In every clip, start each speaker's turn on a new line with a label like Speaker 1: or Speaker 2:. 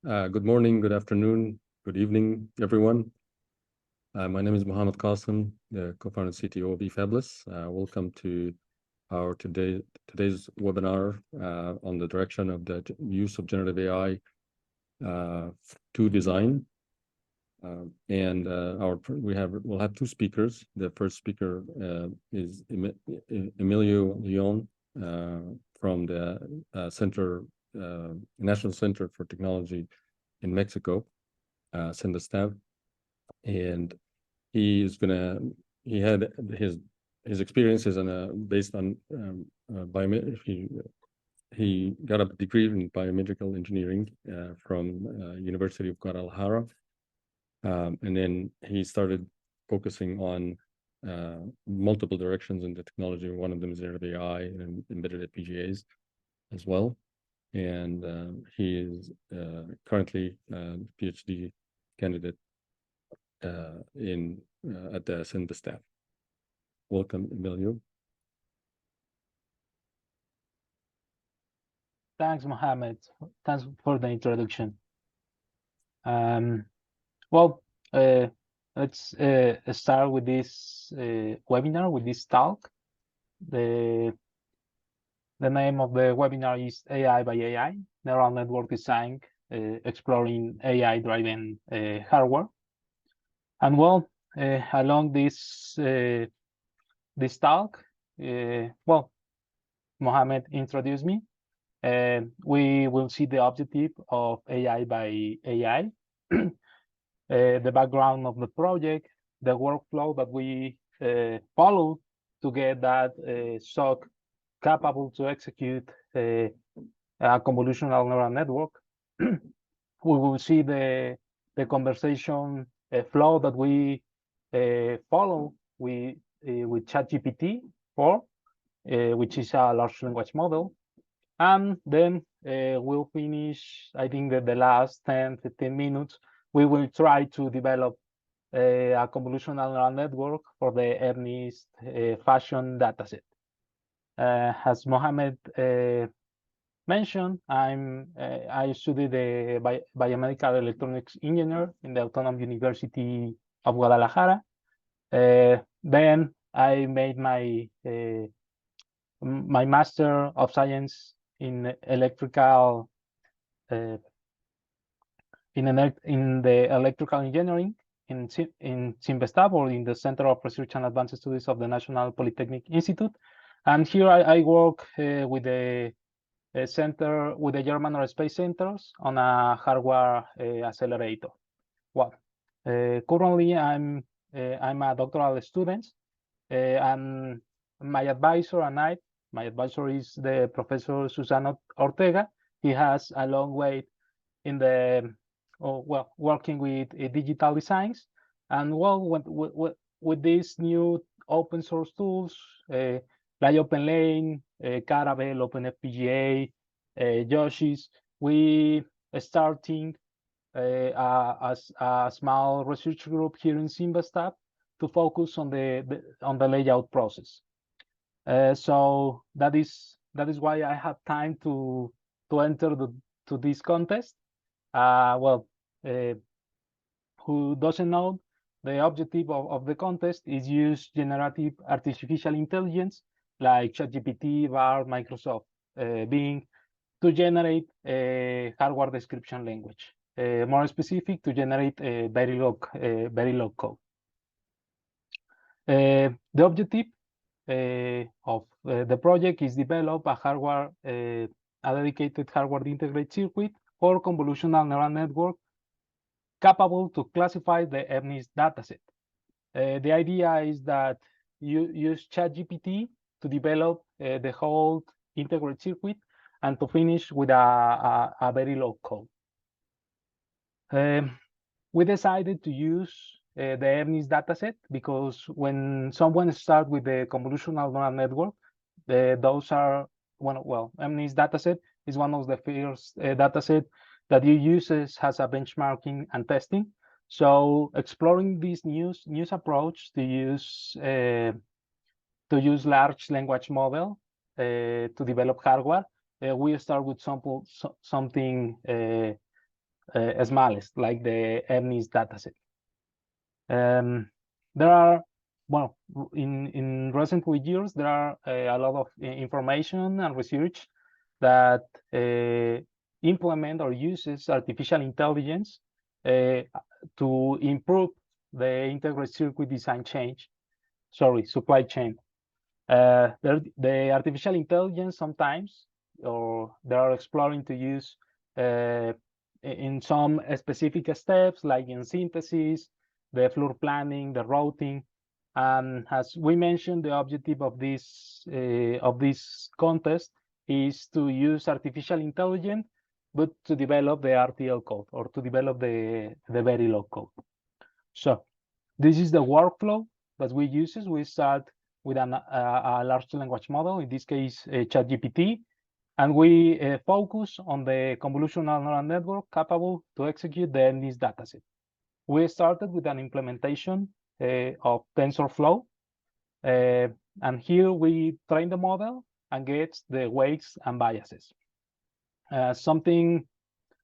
Speaker 1: Good morning, good afternoon, good evening, everyone. My name is Mohammed Qasim, the co-founder and CTO of eFabless. Welcome to our today's webinar on the direction of the use of generative AI to design. We'll have two speakers. The first speaker is Emilio Leon from the National Center for Technology in Mexico, CENDESTAV, and he had his experiences based on he got a degree in biomedical engineering from University of Guadalajara, and then he started focusing on multiple directions in the technology. One of them is generative AI and embedded FPGAs as well. And he is currently a PhD candidate at the CENDESTAV. Welcome, Emilio.
Speaker 2: Thanks, Mohammed. Thanks for the introduction. Well, let's start with this webinar, with this talk. The name of the webinar is AI by AI, Neural Network Design, Exploring AI-Driven Hardware. And well, along this talk, well, Mohammed introduced me. We will see the objective of AI by AI, the background of the project, the workflow that we follow to get that SOC capable to execute a convolutional neural network. We will see the conversation flow that we follow with ChatGPT 4, which is a large language model. And then we'll finish, I think that the last 10-15 minutes, we will try to develop a convolutional neural network for the ERNIST fashion dataset. As Mohammed mentioned, I studied the biomedical electronics engineer in the Autonomous University of Guadalajara. Then I made my Master of Science in electrical in the electrical engineering in CIMBESTAB, or in the Center of Research and Advanced Studies of the National Polytechnic Institute. And here I work with the center, with the German Aerospace Centers on a hardware accelerator. Well, currently I'm a doctoral student, and my advisor is the Professor Susano Ortega. He has a long way in the working with digital designs, and well, with these new open source tools, like OpenLane, Caravel, OpenFPGA, Yoshi's, we are starting a small research group here in CIMBESTAB to focus on the layout process. So that is why I have time to enter to this contest. Well, who doesn't know, the objective of the contest is use generative artificial intelligence like ChatGPT, BART, Microsoft Bing, to generate a hardware description language. More specific, to generate a Verilog code. The objective of the project is develop a dedicated hardware integrated circuit for convolutional neural network capable to classify the ERNIST dataset. The idea is that you use ChatGPT to develop the whole integrated circuit and to finish with a Verilog code. We decided to use the ERNIST dataset because when someone starts with the convolutional neural network, those are ERNIST dataset is one of the first dataset that you use as a benchmarking and testing. So exploring this new approach to use large language model to develop hardware, we start with something smallest, like the MNIST dataset. There are, well, in recent years, there are a lot of information and research that implement or uses artificial intelligence to improve the integrated circuit design supply chain. The artificial intelligence sometimes, or they are exploring to use in some specific steps, like in synthesis, the floor planning, the routing. And as we mentioned, the objective of this contest is to use artificial intelligence, but to develop the RTL code, or to develop the Verilog code. So this is the workflow that we use. We start with a large language model, in this case, ChatGPT, and we focus on the convolutional neural network capable to execute the MNIST dataset. We started with an implementation of TensorFlow, and here we train the model and get the weights and biases. Something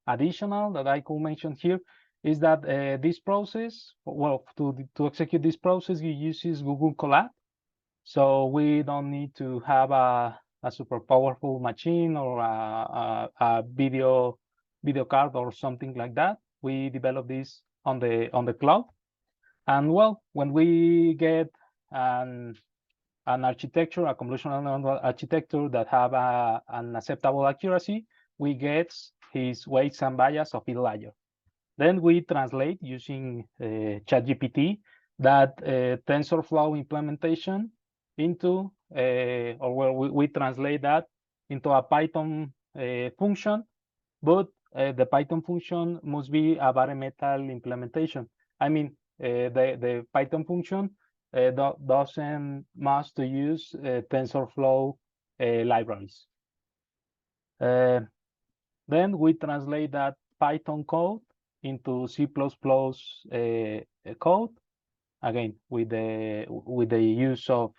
Speaker 2: additional that I could mention here is that this process, well, to execute this process, you use Google Colab. So we don't need to have a super powerful machine or a video card or something like that. We develop this on the cloud. And well, when we get an architecture, a convolutional neural architecture that have an acceptable accuracy, we get his weights and bias of each layer. Then we translate using ChatGPT that TensorFlow implementation into, or where we translate that into a Python function, but the Python function must be a bare metal implementation. I mean, the Python function doesn't must to use TensorFlow libraries. Then we translate that Python code into C++ code, again with the use of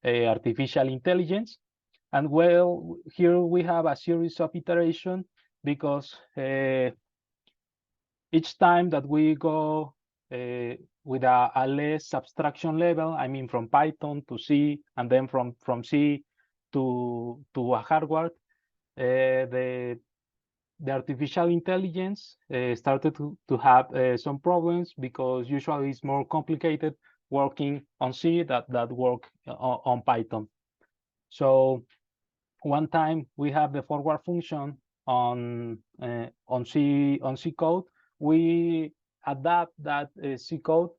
Speaker 2: artificial intelligence. And well, here we have a series of iteration, because each time that we go with a less abstraction level, I mean from Python to C, and then from C to a hardware, the artificial intelligence started to have some problems, because usually it's more complicated working on C that work on Python. So one time we have the forward function on C code, we adapt that C code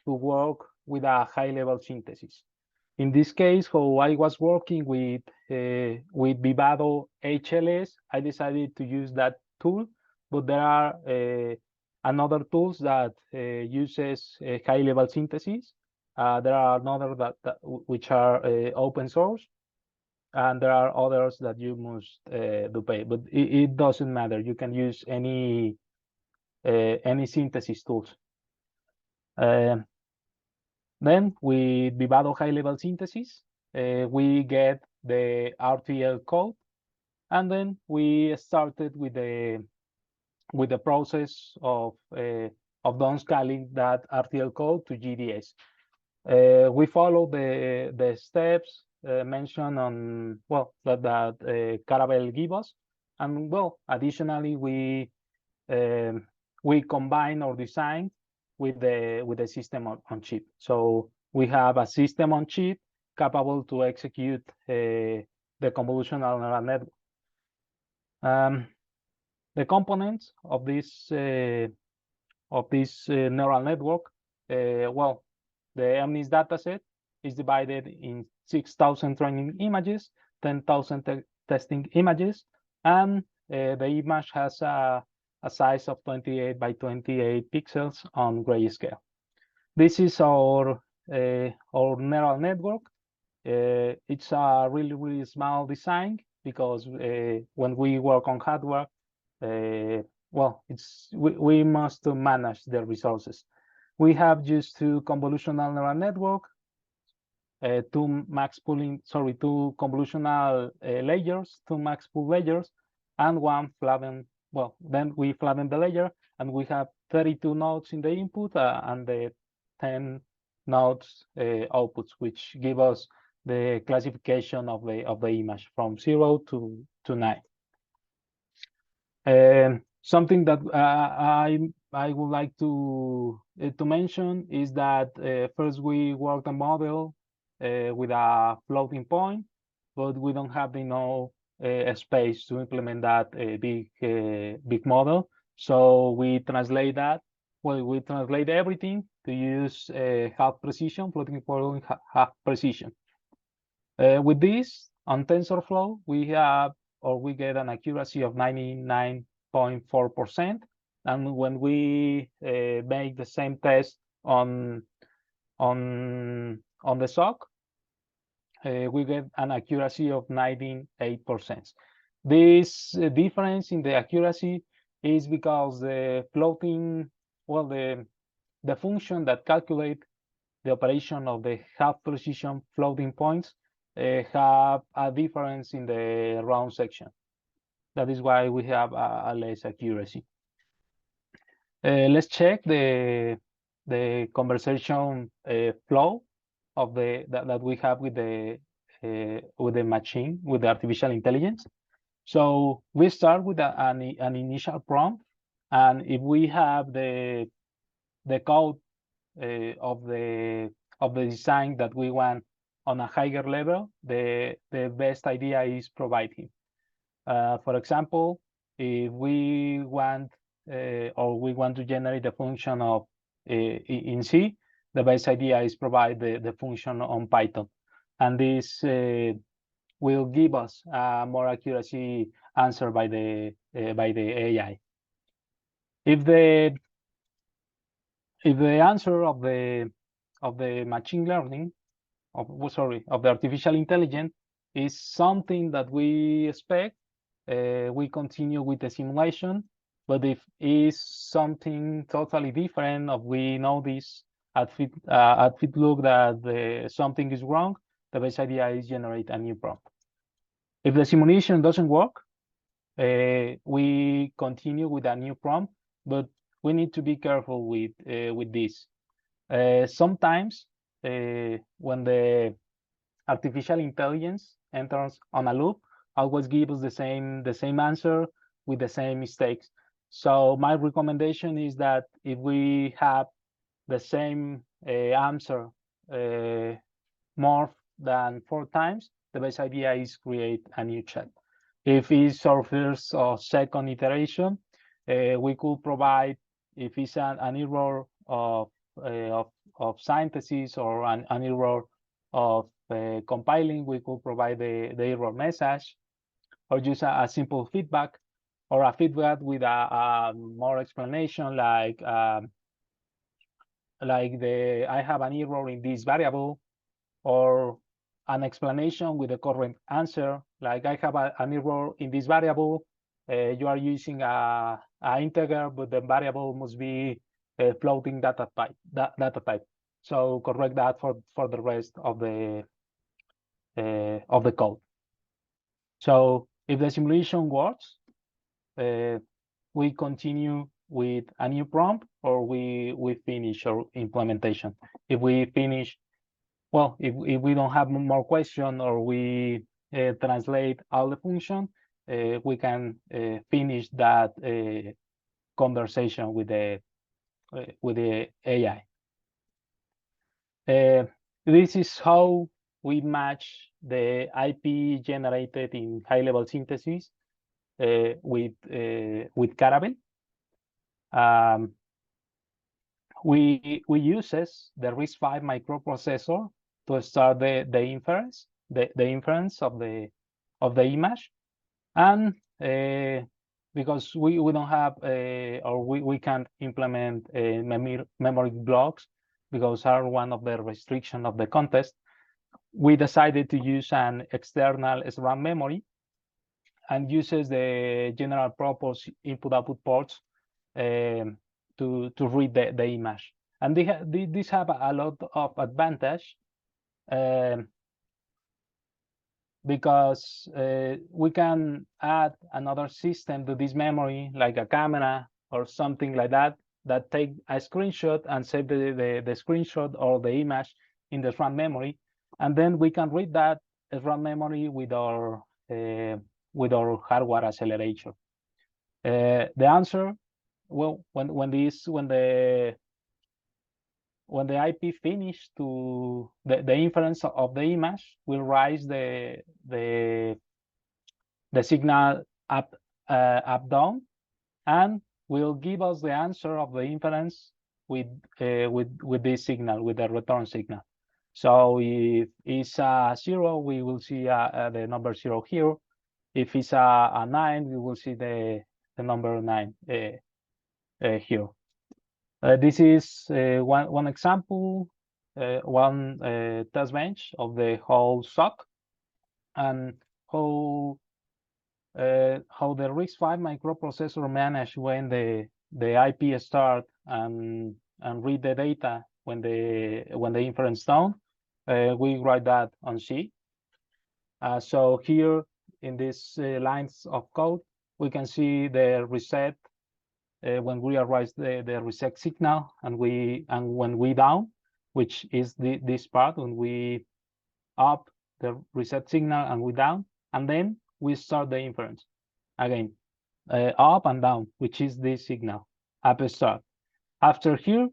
Speaker 2: to work with a high-level synthesis. In this case, how I was working with Vivado HLS, I decided to use that tool, but there are another tools that uses high-level synthesis. There are another that which are open source, and there are others that you must do pay. But it doesn't matter. You can use any synthesis tools. Then with Vivado high-level synthesis, we get the RTL code, and then we started with the process of downscaling that RTL code to GDS. We follow the steps mentioned on, well, that Caravel give us, and well, additionally we combine or design with the system on chip. So we have a system on chip capable to execute the convolutional neural network. The components of this neural network, well, the MNIST dataset is divided in 6,000 training images, 10,000 testing images, and the image has a size of 28 by 28 pixels on grayscale. This is our neural network. It's a really small design, because when we work on hardware, well, we must manage the resources. We have used two convolutional neural network two convolutional layers, two max pool layers, and one flatten. Well, then we flatten the layer, and we have 32 nodes in the input and the 10 nodes outputs, which give us the classification of the image from 0 to 9. Something that I would like to mention is that first we work the model with a floating point, but we don't have enough space to implement that big model. So we translate that. Well, we translate everything to use half precision, floating point half precision. With this, on TensorFlow, we get an accuracy of 99.4%. And when we make the same test on the SOC, we get an accuracy of 98%. This difference in the accuracy is because the floating, well, the function that calculate the operation of the half precision floating points have a difference in the round section. That is why we have a less accuracy. Let's check the conversation flow of that we have with the machine, with the artificial intelligence. So we start with an initial prompt, and if we have the code of the design that we want on a higher level, the best idea is provide him. For example, if we want we want to generate the function of in C, the best idea is provide the function on Python, and this will give us a more accuracy answer by the AI. If the answer of the machine learning of the artificial intelligence is something that we expect, we continue with the simulation. But if is something totally different, or we know this at fit look that something is wrong, the best idea is generate a new prompt. If the simulation doesn't work, we continue with a new prompt, but we need to be careful with this. Sometimes when the artificial intelligence enters on a loop, always gives us the same answer with the same mistakes. So my recommendation is that if we have the same answer more than 4 times, the best idea is create a new chat. If it's our first or second iteration, we could provide, if it's an error of synthesis or an error of compiling, we could provide the error message, or use a simple feedback, or a feedback with a more explanation, like I have an error in this variable, or an explanation with the correct answer, like I have an error in this variable. You are using a integer, but the variable must be a floating data type. So correct that for the rest of the code. So if the simulation works, we continue with a new prompt, or we finish our implementation. If we finish, well, if we don't have more question, or we translate all the function, we can finish that conversation with the AI. This is how we match the IP generated in high-level synthesis with Caravel. We uses the RISC-V microprocessor to start the inference of the image, and because we don't have or we can't implement memory blocks, because are one of the restriction of the contest, we decided to use an external SRAM memory, and uses the general purpose input-output ports to read the image. And these have a lot of advantage because we can add another system to this memory, like a camera or something like that, that take a screenshot and save the screenshot or the image in the RAM memory, and then we can read that RAM memory with our hardware accelerator. The answer, well, when the IP finish to the inference of the image, will rise the signal up down, and will give us the answer of the inference with this signal, with the return signal. So if it's a 0, we will see the number 0 here. If it's a 9, we will see the number 9 here. This is one example, one test bench of the whole SOC, and how the RISC-V microprocessor manage when the IP start and read the data when the inference down. We write that on C. So here in these lines of code, we can see the reset when we arise the reset signal, and when we down, which is this part, when we up the reset signal and we down, and then we start the inference again, up and down, which is this signal, up start. After here,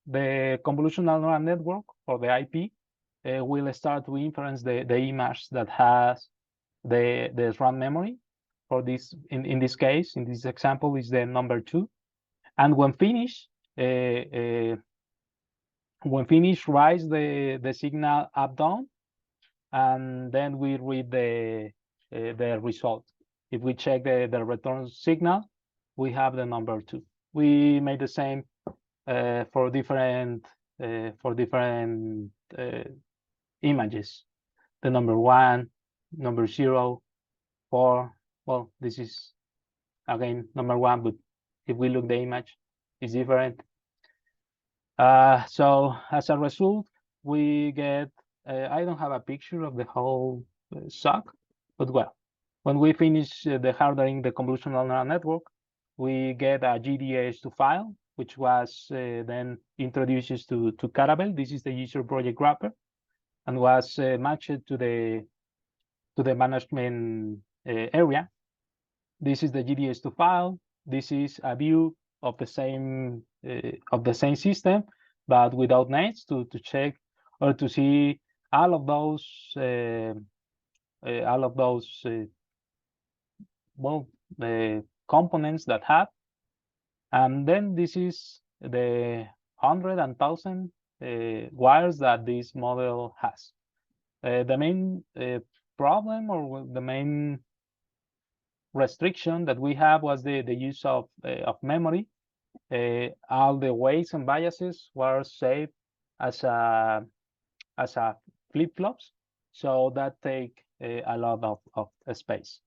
Speaker 2: the convolutional neural network, or the IP, will start to inference the image that has the RAM memory. For this, in this case, in this example, is the number 2. And when finish, rise the signal up down, and then we read the result. If we check the return signal, we have the number 2. We made the same for different images. The number 1, number 0, 4. Well, this is again number 1, but if we look the image, it's different. So as a result, we get, I don't have a picture of the whole SOC, but well, when we finish the hardening the convolutional neural network, we get a GDS2 file, which was then introduced to Caravel. This is the user project wrapper, and was matched to the management area. This is the GDS2 file. This is a view of the same system, but without names, to check or to see all of those components that have. And then this is the 100 and 1,000 wires that this model has. The main problem, or the main restriction that we have, was the use of memory. All the weights and biases were saved as a flip-flops, so that take a lot of space.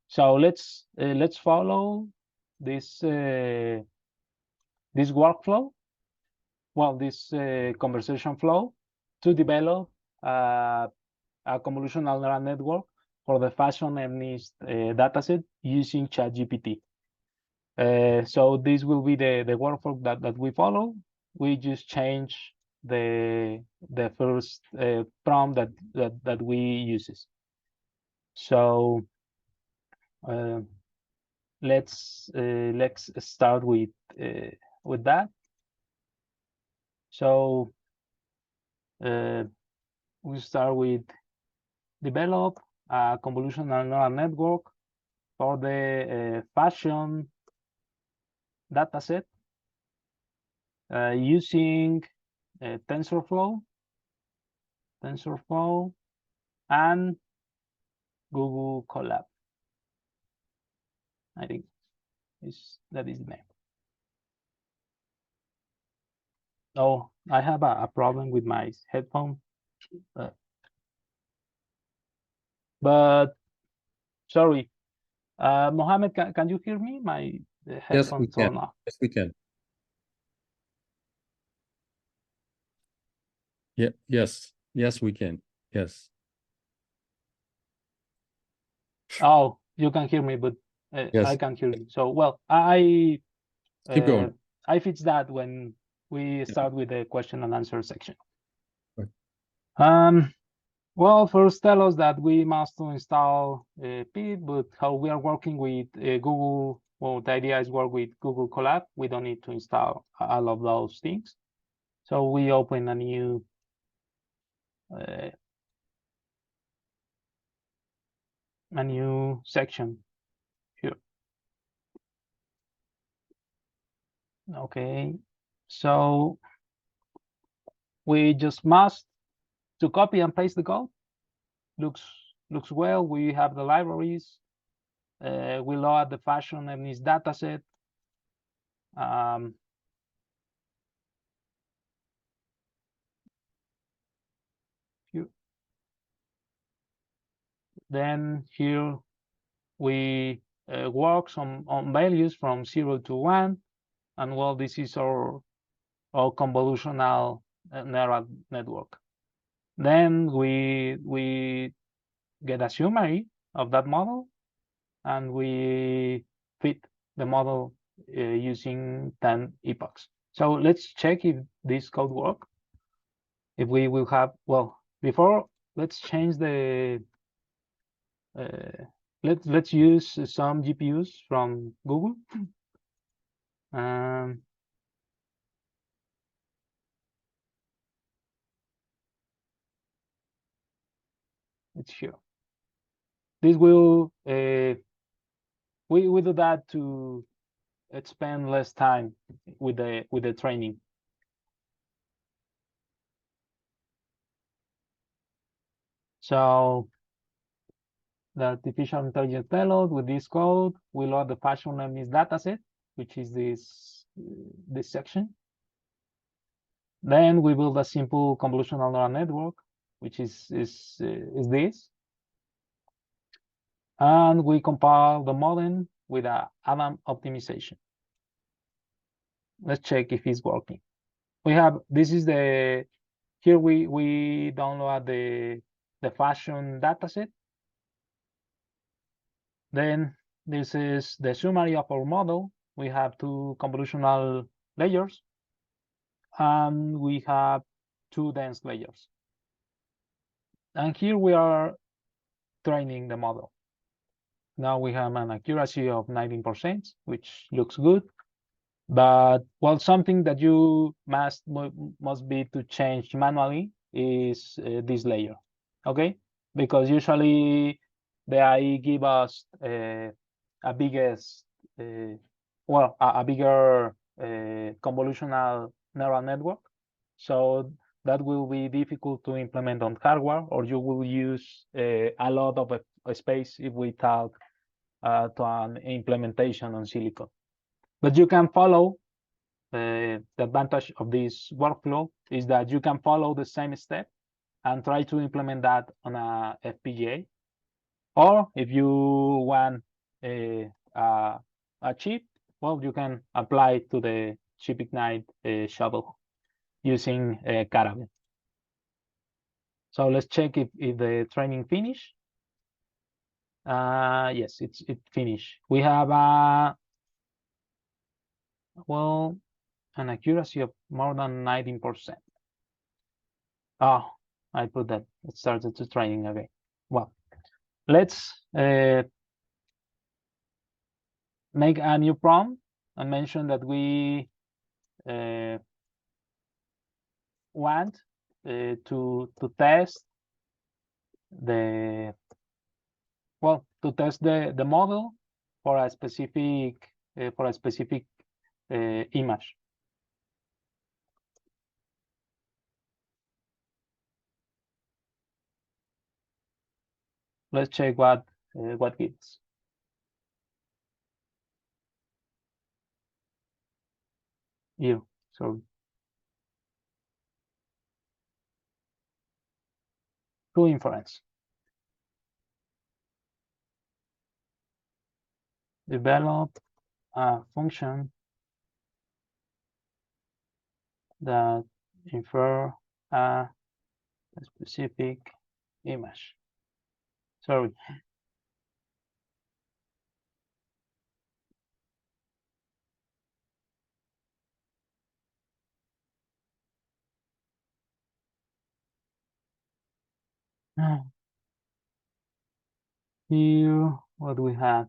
Speaker 2: So let's follow this workflow, well, this conversation flow, to develop a convolutional neural network for the fashion MNIST dataset using ChatGPT. So this will be the workflow that we follow. We just change the first prompt that we uses. So let's start with that. So we start with develop a convolutional neural network for the fashion dataset using TensorFlow, and Google Colab. I think that is the name. Oh, I have a problem with my headphone. But sorry, Mohammed, can you hear me? My headphones
Speaker 1: yes, we can.
Speaker 2: are off.
Speaker 1: Yes, we can. Yeah, yes. Yes, we can. Yes.
Speaker 2: Oh, you can hear me, but
Speaker 1: Yes.
Speaker 2: I can't hear you. So, well, I
Speaker 1: Keep going.
Speaker 2: I fix that when we start with the question and answer section.
Speaker 1: Right.
Speaker 2: Well, first tell us that we must install Pip, but how we are working with Google, well, the idea is work with Google Colab. We don't need to install all of those things. So we open a new section here. Okay, so we just must to copy and paste the code. Looks well. We have the libraries. We load the fashion and its dataset. Then here we work on values from 0 to 1, and well, this is our convolutional neural network. Then we get a summary of that model, and we fit the model using 10 epochs. So let's check if this code works. If we will have, well, before, let's change the let's use some GPUs from Google. It's here. This will we do that to spend less time with the training. So the artificial intelligence payload with this code, we load the fashion name is dataset, which is this section. Then we build a simple convolutional neural network, which is this. And we compile the model with a Adam optimization. Let's check if it's working. We have, this is the, here we download the fashion dataset. Then this is the summary of our model. We have 2 convolutional layers, and we have 2 dense layers. And here we are training the model. Now we have an accuracy of 19%, which looks good. But well, something that you must be to change manually is this layer, okay? Because usually the AI give us a biggest, a bigger convolutional neural network. So that will be difficult to implement on hardware, or you will use a lot of space if we talk to an implementation on silicon. But you can follow, the advantage of this workflow is that you can follow the same step and try to implement that on a FPGA. Or if you want a chip, well, you can apply to the chipIgnite shuttle using Caravel. So let's check if the training finished. Yes, it finished. We have well, an accuracy of more than 19%. Oh, I put that. It started to training again. Well, let's make a new prompt and mention that we want to test the the model for a specific image. Let's check what gives. You, sorry. To inference. Develop a function that infer a a specific image. Sorry. Here, what do we have?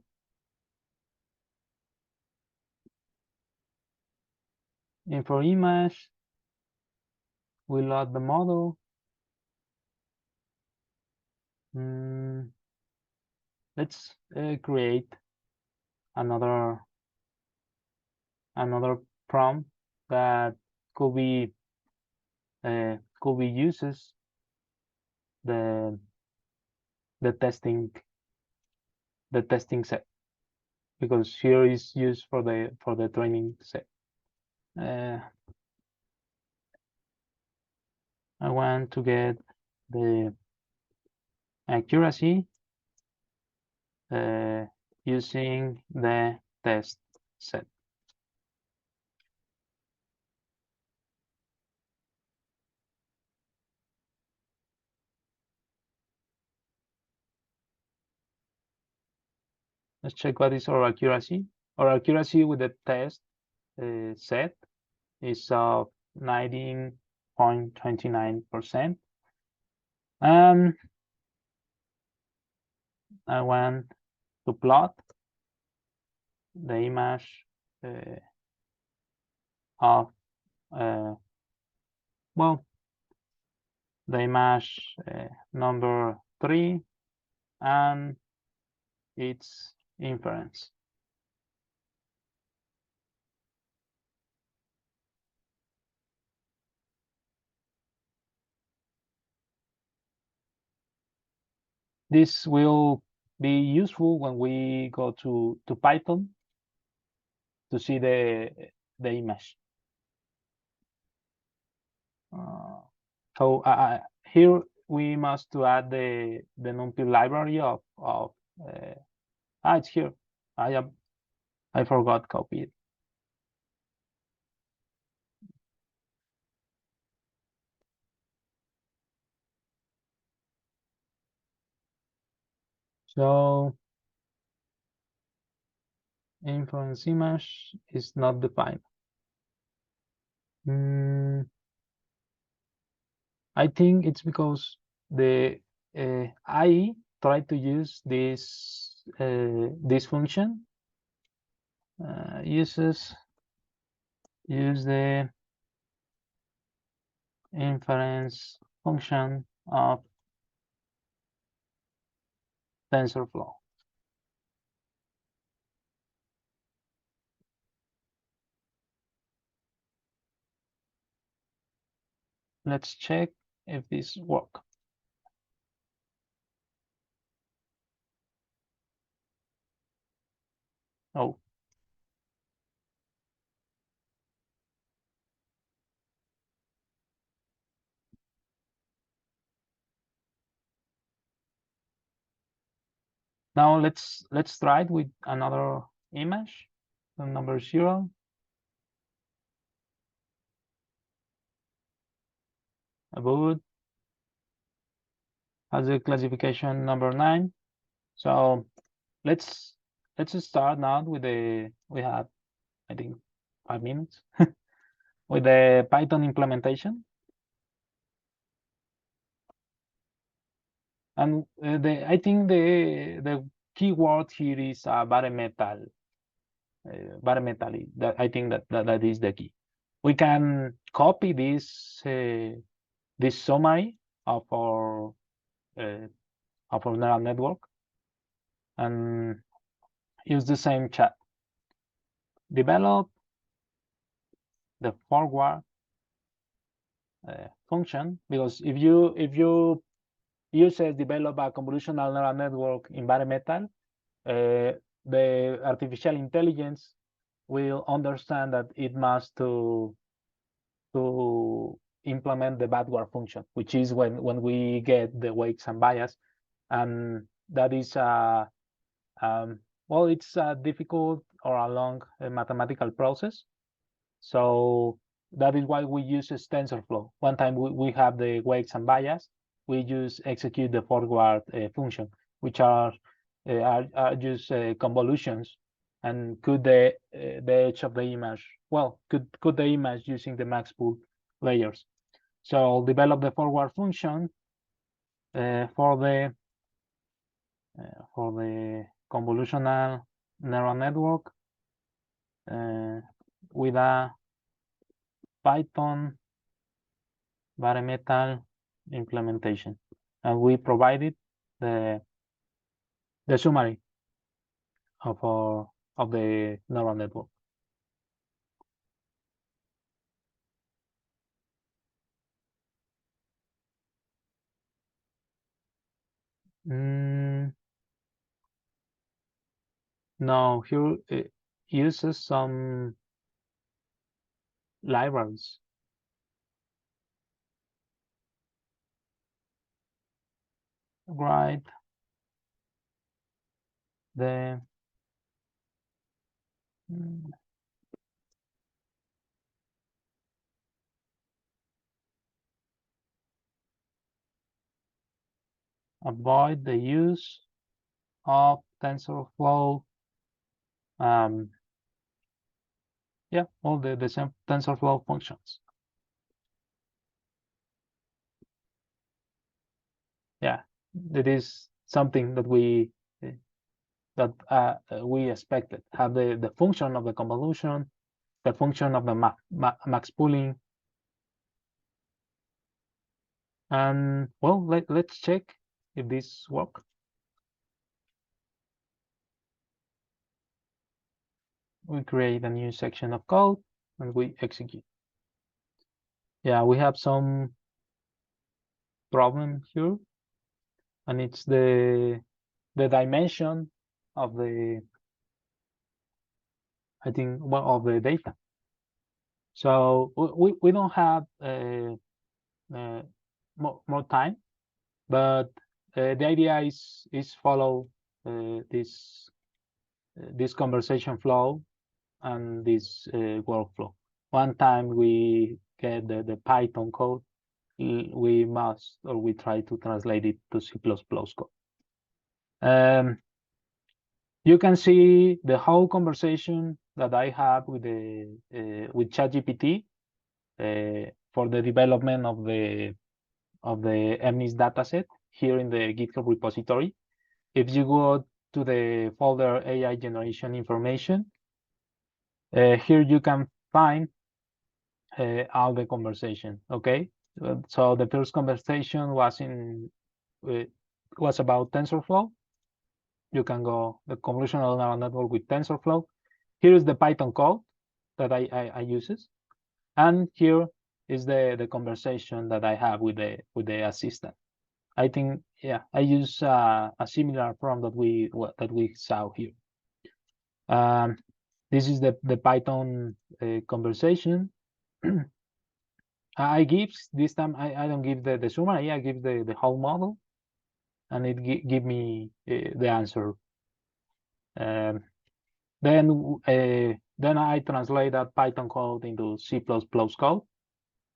Speaker 2: Info image. We load the model. Let's create another prompt that could be uses the testing set, because here is used for the training set. I want to get the accuracy using the test set. Let's check what is our accuracy. Our accuracy with the test set is of 19.29%. I want to plot the image of well, the image number 3 and its inference. This will be useful when we go to Python to see the image. So here we must to add the NumPy library of it's here. I forgot copy it. So inference image is not defined. I think it's because the I tried to use this function use the inference function of TensorFlow. Let's check if this works. Oh. Now let's try it with another image, the number 0. About has a classification number 9. So let's start now with we have, I think, 5 minutes with the Python implementation. And I think the key word here is bare metal. Bare metal. I think that is the key. We can copy this summary of our neural network and use the same chat. Develop the forward function, because if you develop a convolutional neural network in bare metal, the artificial intelligence will understand that it must to implement the backward function, which is when we get the weights and bias, and that is well, it's a difficult or a long mathematical process. So that is why we use TensorFlow. One time we have the weights and bias, we just execute the forward function, which are just convolutions, and cut the edge of the image. Well, cut the image using the max pool layers. So I'll develop the forward function for the convolutional neural network with a Python bare metal implementation, and we provided the summary of the neural network. No, here it uses some libraries. Right. The avoid the use of TensorFlow. Yeah, all the same TensorFlow functions. Yeah, that is something that we expected. Have the function of the convolution, the function of the max pooling, and well, let's check if this works. We create a new section of code and we execute. Yeah, we have some problem here, and it's the dimension of the, I think, well, of the data. So we don't have more time, but the idea is follow this conversation flow and this workflow. One time we get the Python code, we must, or we try to translate it to C++ code. You can see the whole conversation that I have with ChatGPT for the development of the MNIST dataset here in the GitHub repository. If you go to the folder AI generation information, here you can find all the conversation. Okay, so the first conversation was about TensorFlow. You can go the convolutional neural network with TensorFlow. Here is the Python code that I uses, and here is the conversation that I have with the assistant. I think, yeah, I use a similar prompt that we saw here. This is the Python conversation. I give this time, I don't give the summary, I give the whole model, and it give me the answer. Then I translate that Python code into C++ code,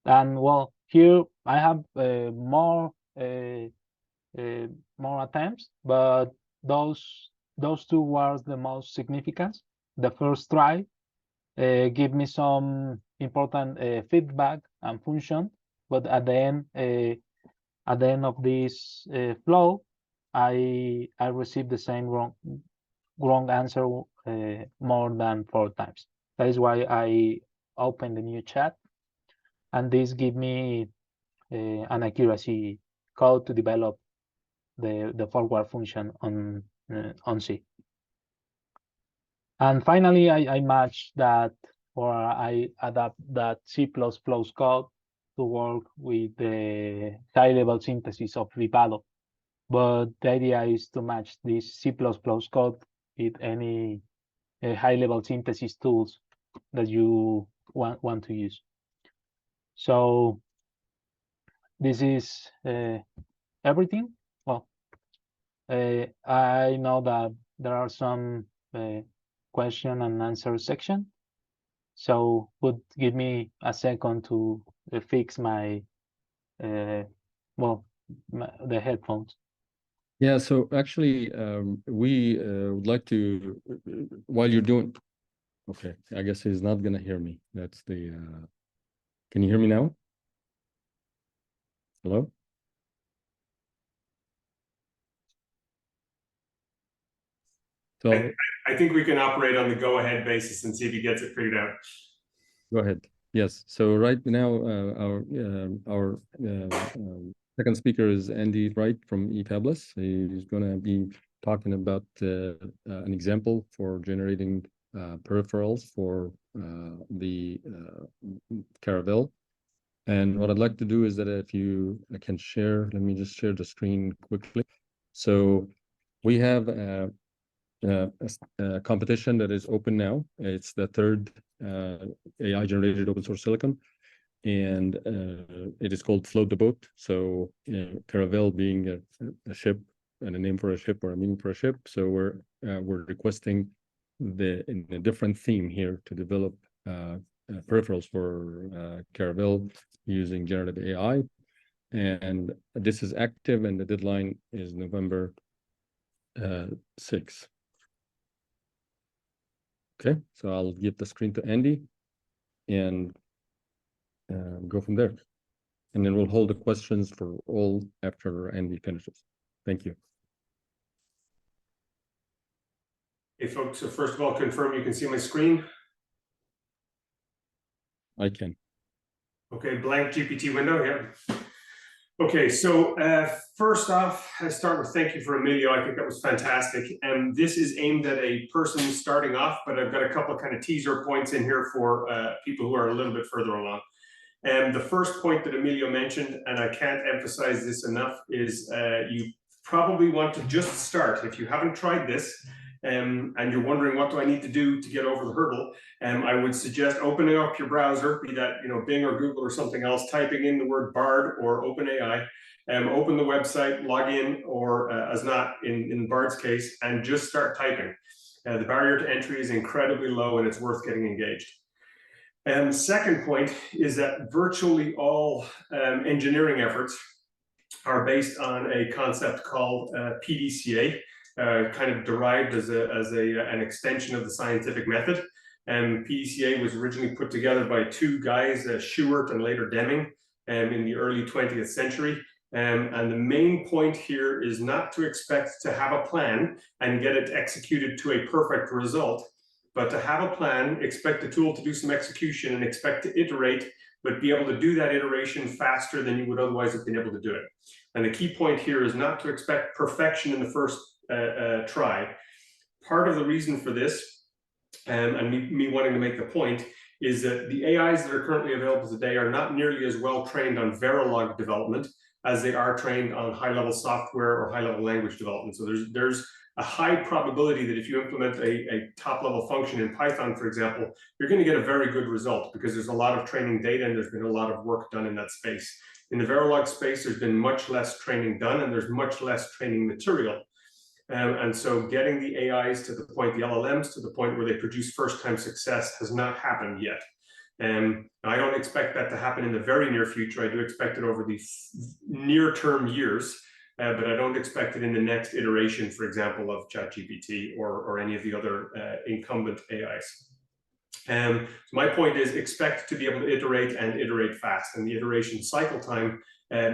Speaker 2: and well, here I have more attempts, but those two were the most significant. The first try give me some important feedback and function, but at the end of this flow, I received the same wrong answer more than 4 times. That is why I opened the new chat, and this give me an accuracy code to develop the forward function on C. And finally, I match that, or I adapt that C++ code to work with the high-level synthesis of Vivado. But the idea is to match this C++ code with any high-level synthesis tools that you want to use. So this is everything. Well, I know that there are some question and answer section. So would give me a second to fix my, the headphones.
Speaker 1: Yeah, so actually, we would like to, while you're doing, okay, I guess he's not gonna hear me. That's the, can you hear me now? Hello? So
Speaker 3: I think we can operate on the go-ahead basis and see if he gets it figured out.
Speaker 1: go ahead. Yes. So right now, our second speaker is Andy Wright from eFabless. He's going to be talking about an example for generating peripherals for the Caravel. And what I'd like to do is that if you can share, let me just share the screen quickly. So we have a competition that is open now. It's the third AI generated open source silicon, and it is called Float the Boat. So Caravel being a ship and a name for a ship or a meaning for a ship. So we're requesting in a different theme here to develop peripherals for Caravel using generative AI. And this is active, and the deadline is November 6th. Okay, so I'll give the screen to Andy and go from there. And then we'll hold the questions for all after Andy finishes. Thank you.
Speaker 3: Hey, folks, so first of all, confirm you can see my screen.
Speaker 1: I can.
Speaker 3: Okay, blank GPT window, yeah. Okay, so first off, I start with thank you for Emilio. I think that was fantastic. And this is aimed at a person starting off, but I've got a couple of kind of teaser points in here for people who are a little bit further along. And the first point that Emilio mentioned, and I can't emphasize this enough, is you probably want to just start. If you haven't tried this, and you're wondering what do I need to do to get over the hurdle, I would suggest opening up your browser, be that Bing or Google or something else, typing in the word Bard or OpenAI, open the website, log in, or as not in Bard's case, and just start typing. The barrier to entry is incredibly low, and it's worth getting engaged. And second point is that virtually all engineering efforts are based on a concept called PDCA, kind of derived as an extension of the scientific method. And PDCA was originally put together by two guys, Shewhart and later Deming, in the early 20th century. And the main point here is not to expect to have a plan and get it executed to a perfect result, but to have a plan, expect the tool to do some execution, and expect to iterate, but be able to do that iteration faster than you would otherwise have been able to do it. And the key point here is not to expect perfection in the first try. Part of the reason for this, and me wanting to make the point, is that the AIs that are currently available today are not nearly as well trained on Verilog development as they are trained on high-level software or high-level language development. So there's a high probability that if you implement a top-level function in Python, for example, you're going to get a very good result because there's a lot of training data and there's been a lot of work done in that space. In the Verilog space, there's been much less training done and there's much less training material. And so getting the AIs to the point, the LLMs to the point where they produce first-time success has not happened yet. I don't expect that to happen in the very near future. I do expect it over the near-term years, but I don't expect it in the next iteration, for example, of ChatGPT or any of the other incumbent AIs. So my point is expect to be able to iterate and iterate fast, and the iteration cycle time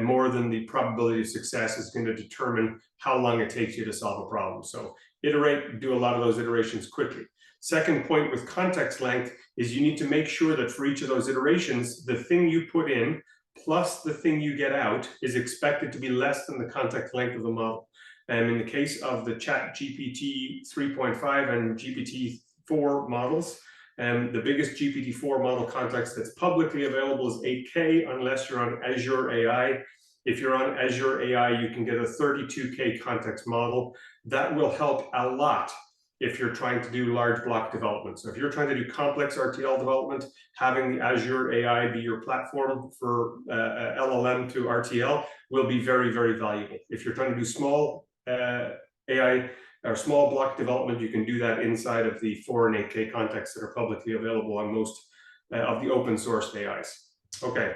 Speaker 3: more than the probability of success is going to determine how long it takes you to solve a problem. So iterate, do a lot of those iterations quickly. Second point with context length is you need to make sure that for each of those iterations, the thing you put in plus the thing you get out is expected to be less than the context length of the model. And in the case of the ChatGPT 3.5 and GPT-4 models, the biggest GPT-4 model context that's publicly available is 8K, unless you're on Azure AI. If you're on Azure AI, you can get a 32K context model. That will help a lot if you're trying to do large block development. So if you're trying to do complex RTL development, having the Azure AI be your platform for LLM to RTL will be very, very valuable. If you're trying to do small AI or small block development, you can do that inside of the 4 and 8K contexts that are publicly available on most of the open source AIs. Okay,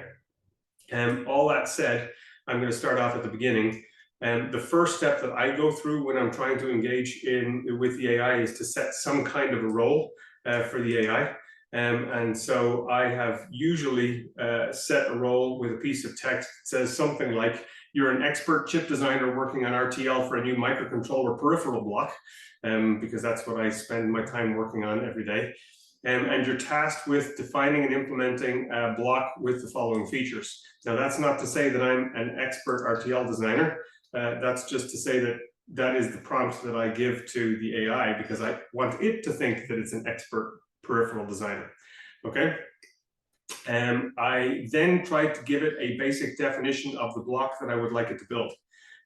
Speaker 3: all that said, I'm going to start off at the beginning. And the first step that I go through when I'm trying to engage with the AI is to set some kind of a role for the AI. And so I have usually set a role with a piece of text that says something like, you're an expert chip designer working on RTL for a new microcontroller peripheral block, because that's what I spend my time working on every day. And you're tasked with defining and implementing a block with the following features. Now, that's not to say that I'm an expert RTL designer. That's just to say that that is the prompt that I give to the AI, because I want it to think that it's an expert peripheral designer. Okay. I then try to give it a basic definition of the block that I would like it to build.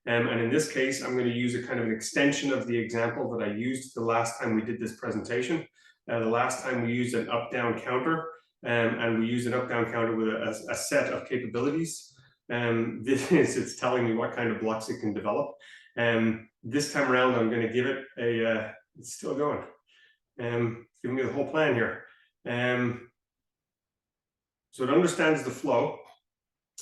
Speaker 3: And in this case, I'm going to use a kind of an extension of the example that I used the last time we did this presentation. The last time we used an up-down counter, and we used an up-down counter with a set of capabilities. It's telling me what kind of blocks it can develop. This time around, I'm going to give it a, it's still going. It's giving me the whole plan here. So it understands the flow.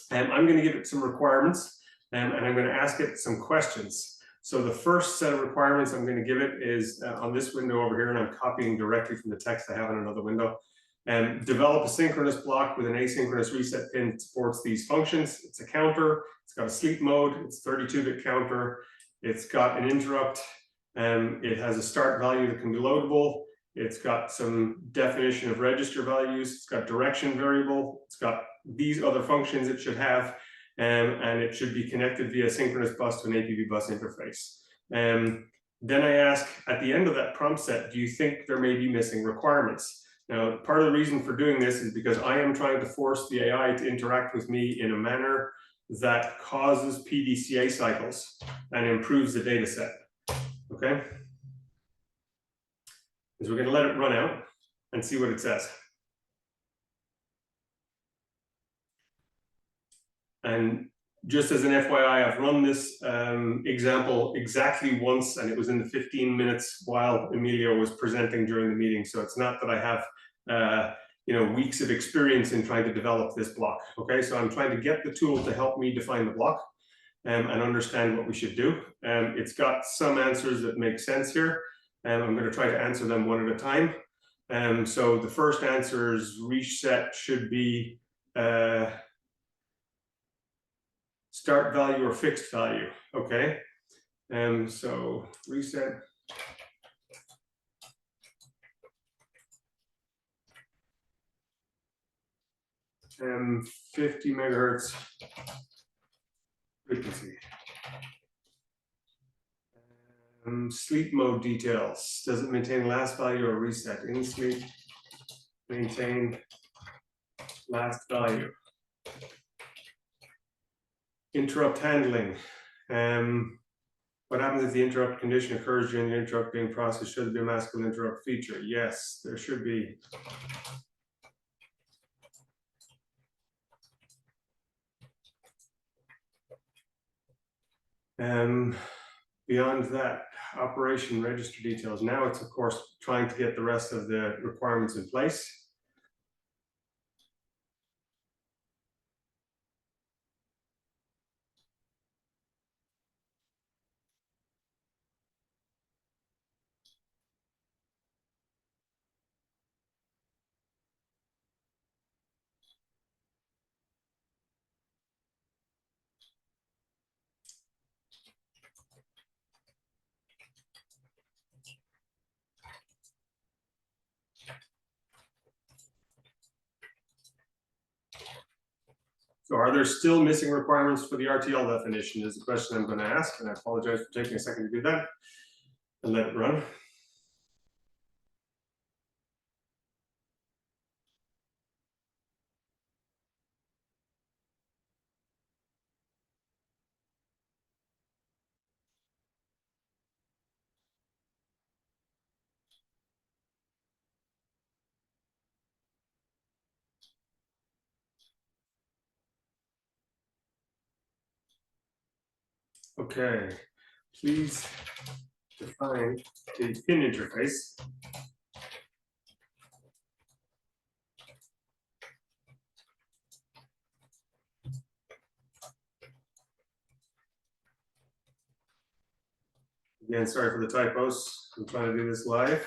Speaker 3: I'm going to give it some requirements, and I'm going to ask it some questions. So the first set of requirements I'm going to give it is on this window over here, and I'm copying directly from the text I have in another window. Develop a synchronous block with an asynchronous reset pin that supports these functions. It's a counter. It's got a sleep mode. It's a 32-bit counter. It's got an interrupt. It has a start value that can be loadable. It's got some definition of register values. It's got direction variable. It's got these other functions it should have. And it should be connected via synchronous bus to an APB bus interface. Then I ask at the end of that prompt set, do you think there may be missing requirements? Now, part of the reason for doing this is because I am trying to force the AI to interact with me in a manner that causes PDCA cycles and improves the data set. Okay? So we're going to let it run out and see what it says. And just as an FYI, I've run this example exactly once, and it was in the 15 minutes while Emilio was presenting during the meeting. So it's not that I have weeks of experience in trying to develop this block. Okay, so I'm trying to get the tool to help me define the block and understand what we should do. It's got some answers that make sense here, and I'm going to try to answer them one at a time. So the first answer is reset should be start value or fixed value. Okay, so reset. 50 megahertz frequency. Sleep mode details. Does it maintain last value or reset? In sleep, maintain last value. Interrupt handling. What happens if the interrupt condition occurs during the interrupt being processed? Should there be a maskable interrupt feature? Yes, there should be. Beyond that, operation register details. Now it's, of course, trying to get the rest of the requirements in place. So are there still missing requirements for the RTL definition is the question I'm going to ask, and I apologize for taking a second to do that and let it run. Okay, please define the pin interface Again, sorry for the typos. I'm trying to do this live.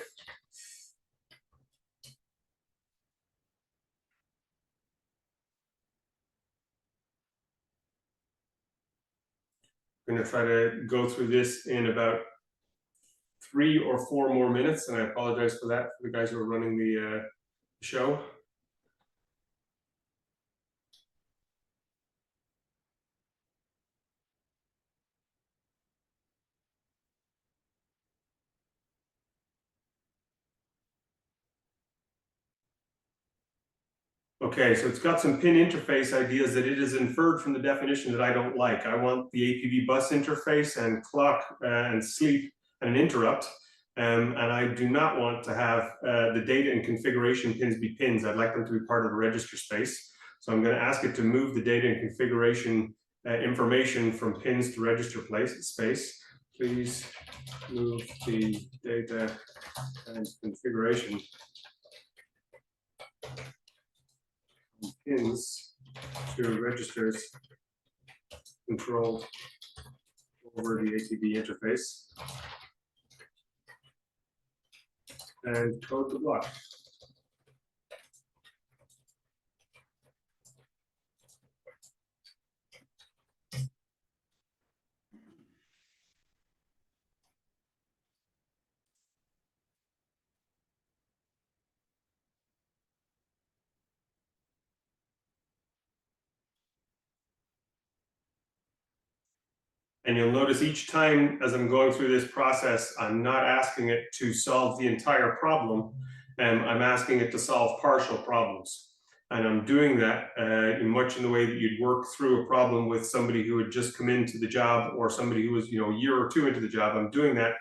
Speaker 3: I'm going to try to go through this in about 3 or 4 more minutes, and I apologize for that for the guys who are running the show. Okay, so it's got some pin interface ideas that it is inferred from the definition that I don't like. I want the APV bus interface and clock and sleep and an interrupt. And I do not want to have the data and configuration pins be pins. I'd like them to be part of the register space. So I'm going to ask it to move the data and configuration information from pins to register space. Please move the data and configuration pins to registers controlled over the ATB interface and code the block. And you'll notice each time as I'm going through this process, I'm not asking it to solve the entire problem, I'm asking it to solve partial problems. And I'm doing that much in the way that you'd work through a problem with somebody who had just come into the job or somebody who was, a year or two into the job. I'm doing that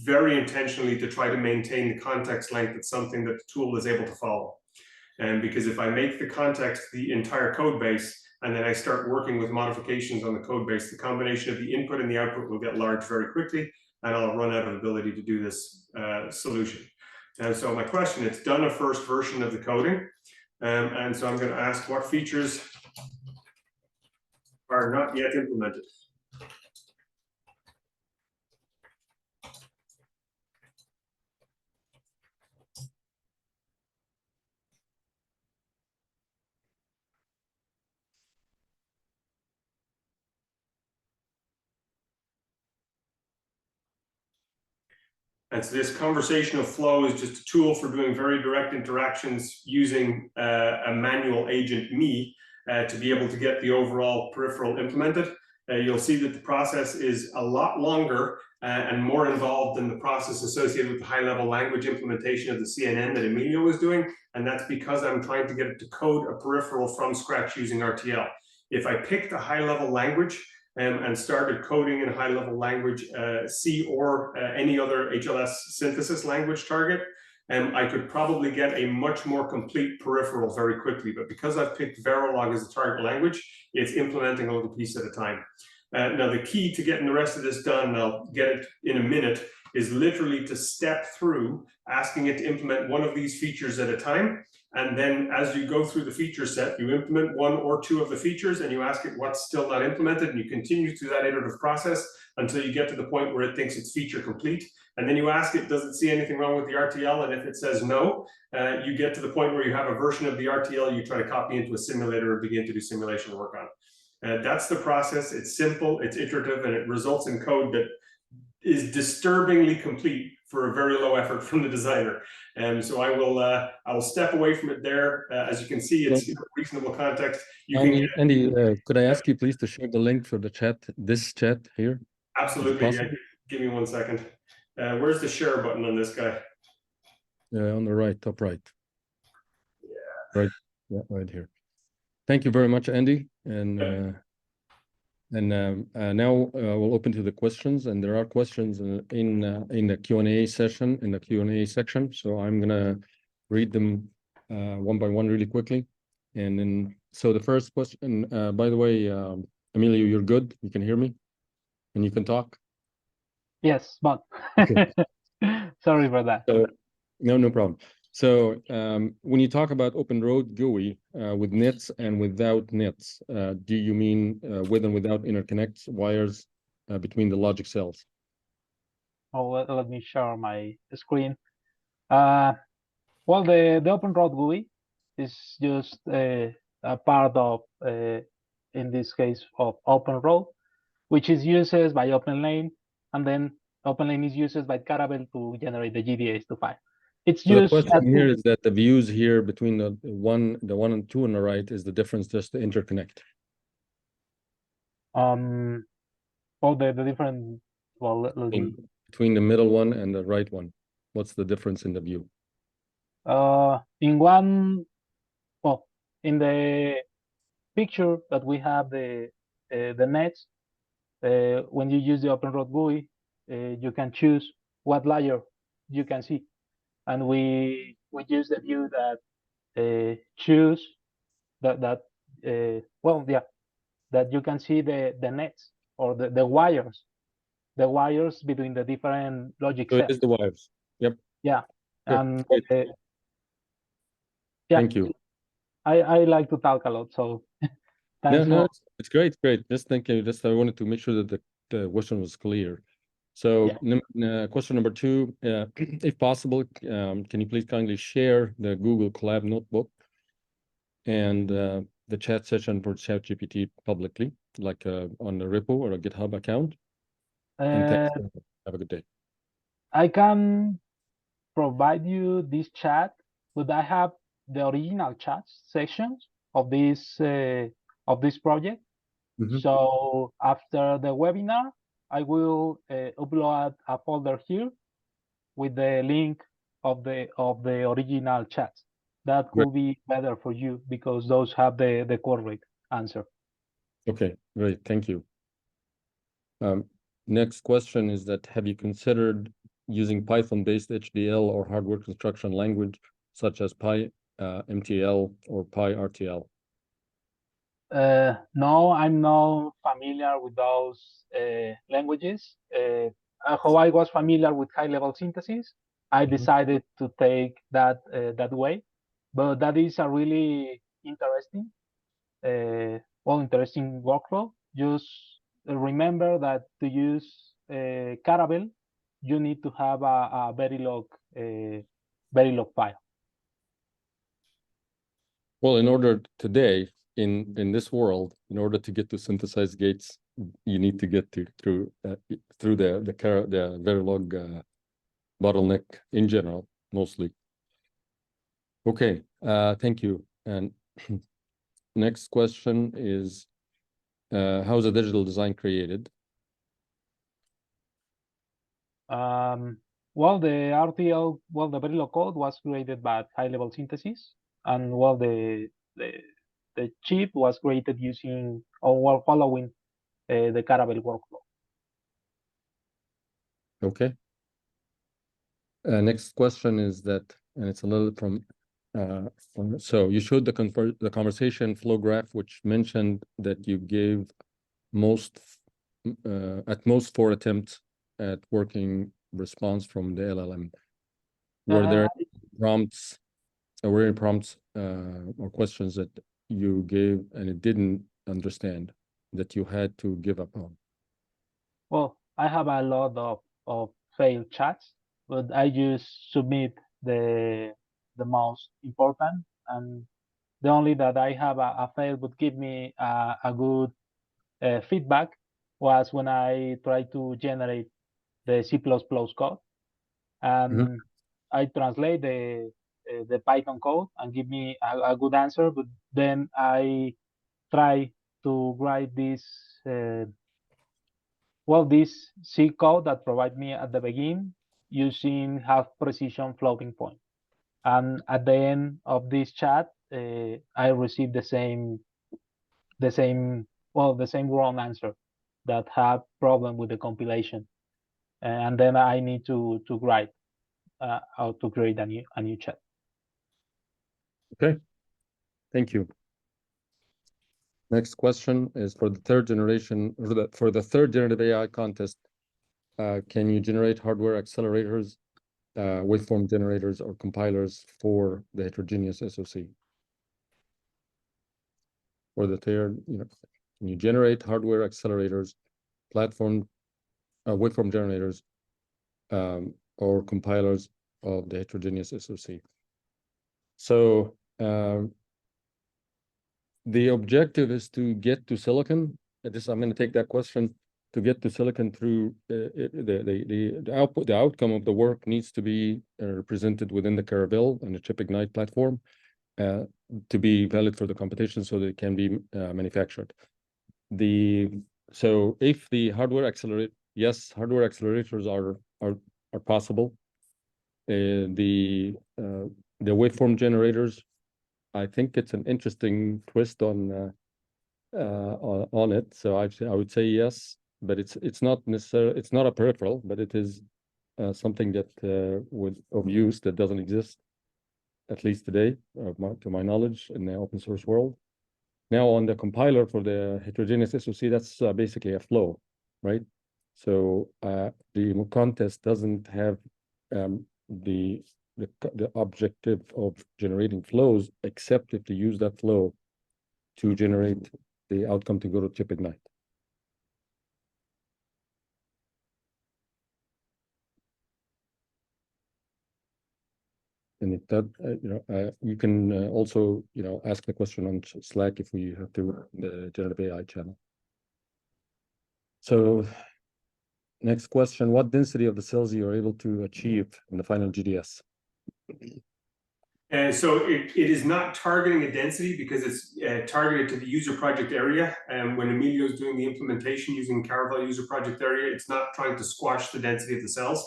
Speaker 3: very intentionally to try to maintain the context length that's something that the tool is able to follow. And because if I make the context the entire code base, and then I start working with modifications on the code base, the combination of the input and the output will get large very quickly, and I'll run out of ability to do this solution. And so my question, it's done a first version of the coding. And so I'm going to ask what features are not yet implemented. And so this conversational flow is just a tool for doing very direct interactions using a manual agent, me, to be able to get the overall peripheral implemented. You'll see that the process is a lot longer and more involved than the process associated with the high-level language implementation of the CNN that Emilio was doing. And that's because I'm trying to get it to code a peripheral from scratch using RTL. If I picked a high-level language, and started coding in high-level language, C or any other HLS synthesis language target, I could probably get a much more complete peripheral very quickly. But because I've picked Verilog as a target language, it's implementing a little piece at a time. Now, the key to getting the rest of this done, and I'll get it in a minute, is literally to step through asking it to implement one of these features at a time. And then as you go through the feature set, you implement 1 or 2 of the features and you ask it what's still not implemented, and you continue through that iterative process until you get to the point where it thinks it's feature complete. And then you ask it, does it see anything wrong with the RTL? And if it says no, you get to the point where you have a version of the RTL you try to copy into a simulator and begin to do simulation work on. That's the process. It's simple, it's iterative, and it results in code that is disturbingly complete for a very low effort from the designer. And so I will step away from it there. As you can see, it's reasonable context.
Speaker 1: Andy, could I ask you please to share the link for the chat, this chat here?
Speaker 3: Absolutely. Yeah, give me 1 second. Where's the share button on this guy?
Speaker 1: On the right, top right.
Speaker 3: Yeah.
Speaker 1: Right. Yeah, right here. Thank you very much, Andy. And now we'll open to the questions, and there are questions in the Q&A session, in the Q&A section. So I'm gonna read them one by one really quickly. And then, so the first question, by the way, Emilio, you're good? You can hear me? And you can talk?
Speaker 2: Yes, but
Speaker 1: okay.
Speaker 2: Sorry for that.
Speaker 1: So, no problem. So when you talk about open road GUI with nits and without nits, do you mean with and without interconnects, wires between the logic cells?
Speaker 2: let me share my screen. Well, the Open Road GUI is just a part of, in this case, of Open Road, which is used by OpenLane, and then OpenLane is used by Caravel to generate the GDAs to file. It's
Speaker 1: So the
Speaker 2: used
Speaker 1: question here is that the views here between the one and two on the right is the difference just to interconnect.
Speaker 2: Well, the different, well, let me,
Speaker 1: between the middle one and the right one, what's the difference in the view?
Speaker 2: in one, well, in the picture that we have the nets, when you use the Open Road GUI, you can choose what layer you can see, and we use the view that choose that well, yeah, that you can see the nets or the wires between the different logic
Speaker 1: So
Speaker 2: cells.
Speaker 1: it is the wires. Yep.
Speaker 2: Yeah,
Speaker 1: Sure.
Speaker 2: and
Speaker 1: yeah. Thank you.
Speaker 2: I like to talk a lot, so thanks.
Speaker 1: No, it's great. Just thank you. Just I wanted to make sure that the question was clear. So question number 2, if possible, can you please kindly share the Google Colab notebook and the chat session for ChatGPT publicly, like on the repo or a GitHub account? And thanks. Have a good day.
Speaker 2: I can provide you this chat, but I have the original chat sections of this project.
Speaker 1: Mm-hmm.
Speaker 2: So after the webinar, I will upload a folder here with the link of the original chats. That could be better for you because those have the correct answer.
Speaker 1: Okay, great. Thank you. Next question is that have you considered using Python-based HDL or hardware construction language such as PyMTL or PyRTL?
Speaker 2: No, I'm not familiar with those languages. How I was familiar with high-level synthesis, I decided to take that way. But that is a really interesting, interesting workflow. Just remember that to use Caravel, you need to have a Verilog file.
Speaker 1: Well, in order today, in this world, in order to get to synthesized gates, you need to get through the Verilog bottleneck in general, mostly. Okay, thank you. And next question is, how is a digital design created?
Speaker 2: Well, the RTL, the Verilog code was created by high-level synthesis, and the chip was created using or following the Caravel workflow.
Speaker 1: Okay. Next question is that, and it's a little from so you showed the conversation flow graph, which mentioned that you gave at most 4 attempts at working response from the LLM. Were there prompts or questions that you gave and it didn't understand that you had to give up on?
Speaker 2: Well, I have a lot of failed chats, but I just submit the most important, and the only that I have a fail would give me a good feedback was when I tried to generate the C++ code, and I translate the Python code and give me a good answer, but then I try to write this this C code that provide me at the beginning using half precision floating point, and at the end of this chat I received the same wrong answer that have problem with the compilation, and then I need to write how to create a new chat.
Speaker 1: Okay, thank you. Next question is for the third generation, for the third generative AI contest. Can you generate hardware accelerators, waveform generators, or compilers for the heterogeneous SoC? For the third, can you generate hardware accelerators, waveform generators, or compilers of the heterogeneous SOC. So the objective is to get to silicon. I'm going to take that question. To get to silicon through the outcome of the work needs to be represented within the Caravel and the chipIgnite platform to be valid for the competition, so that it can be manufactured. So if the hardware accelerate, yes, hardware accelerators are possible. The waveform generators, I think it's an interesting twist on it. So I would say yes, but it's not necessarily, it's not a peripheral, but it is something that of use that doesn't exist, at least today, to my knowledge, in the open source world. Now on the compiler for the heterogeneous SOC, that's basically a flow, right? So the contest doesn't have the objective of generating flows, except if they use that flow to generate the outcome to go to chipIgnite. And if that, you can also, ask the question on Slack if we have to, the Generative AI channel. So next question, what density of the cells you are able to achieve in the final GDS?
Speaker 3: And so it is not targeting a density because it's targeted to the user project area. And when Emilio is doing the implementation using Caravel user project area, it's not trying to squash the density of the cells.